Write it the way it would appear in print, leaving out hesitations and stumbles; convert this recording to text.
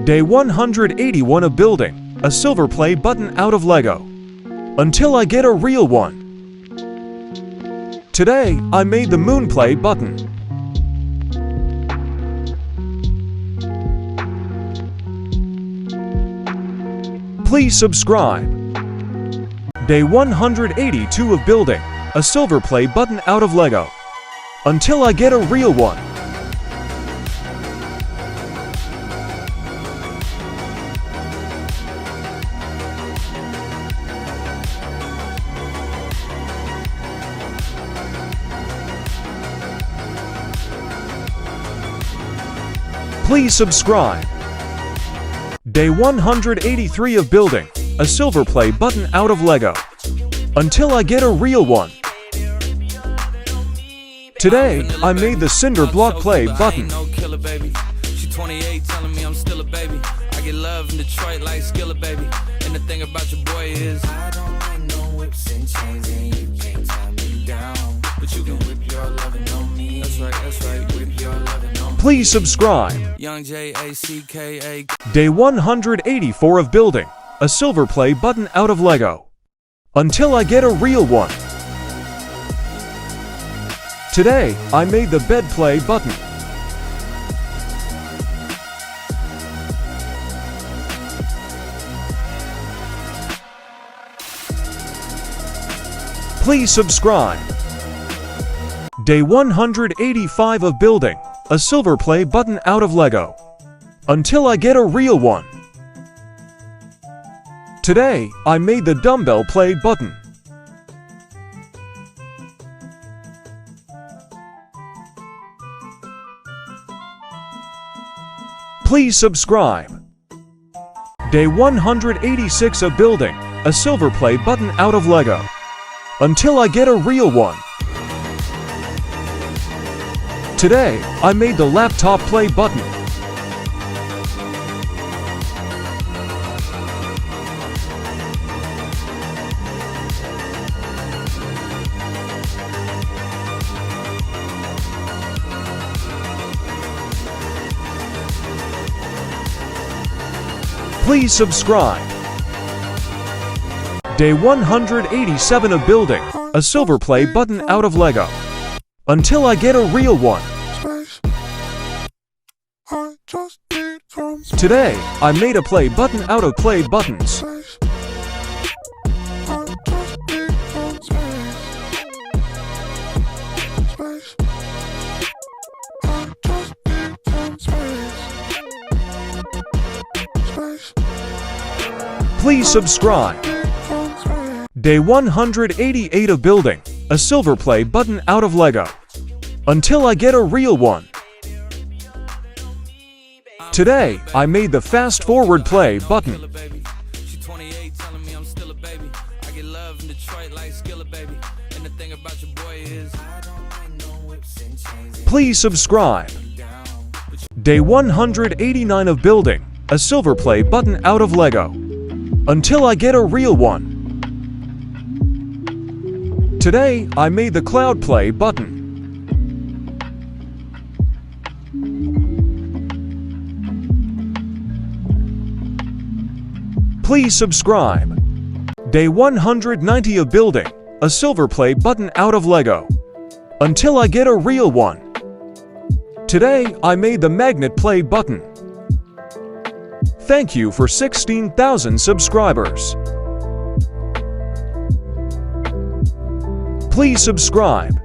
Day 181 of building a silver play button out of Lego. Until I get a real one. Today, I made the moon play button. Please subscribe. Day 182 of building a silver play button out of Lego. Until I get a real one. Please subscribe. Day 183 of building a silver play button out of Lego. Until I get a real one. Today, I made the cinder block play button. She 28 telling me I'm still a baby. I get love in Detroit like Skilla, baby. And the thing about your boy is I don't like no whips and chains and you can't tie me down. But you can whip your lovin' on me. That's right, whip your lovin' on me. Please subscribe. Young J-A-C-K-A. Day 184 of building a silver play button out of Lego. Until I get a real one. Today, I made the bed play button. Please subscribe. Day 185 of building a silver play button out of Lego. Until I get a real one. Today, I made the dumbbell play button. Please subscribe. Day 186 of building a silver play button out of Lego. Until I get a real one. Today, I made the laptop play button. Please subscribe. Day 187 of building a silver play button out of Lego. Until I get a real one. Today, I made a play button out of play buttons. Please subscribe. Day 188 of building a silver play button out of Lego. Until I get a real one. Today, I made the fast forward play button. She 28 telling me I'm still a baby. I get love in Detroit like Skilla, baby. And the thing about your boy is I don't like no whips and chains. Please subscribe. Day 189 of building a silver play button out of Lego. Until I get a real one. Today, I made the cloud play button. Please subscribe. Day 190 of building a silver play button out of Lego. Until I get a real one. Today, I made the magnet play button. Thank you for 16,000 subscribers. Please subscribe.